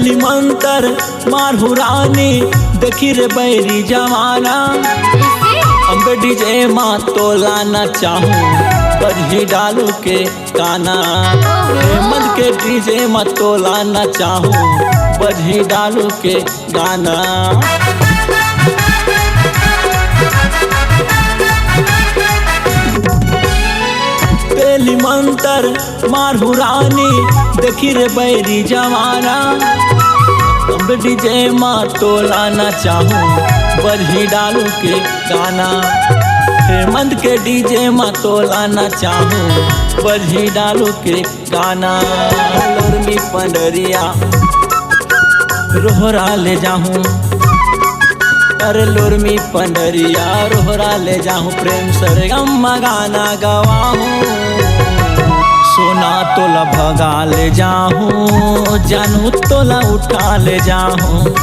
तेली मंतर मारहू रानी देखी रे बैरी जमाना। अम्बे डीजे माँ तोला न चाहूँ बजही डालू के गाना। हेमंत के डीजे माँ तोला न चाहूँ बजही डालू के गाना। तेली मंतर मारहू रानी देखी रे बैरी जमाना। अम्बे डीजे माँ तोला न चाहूँ बजही डालू के गाना। हेमंत के डीजे माँ तोला न चाहूँ बजही डालू के गाना। लोरमी पंडरिया रोहरा ले जाऊँ, अरे लोरमी पंडरिया रोहरा ले जाऊँ। प्रेम सरगम गाना गवाऊँ, सोना तोला भगा ले जाऊँ, जानू तोला उठा ले जाऊँ।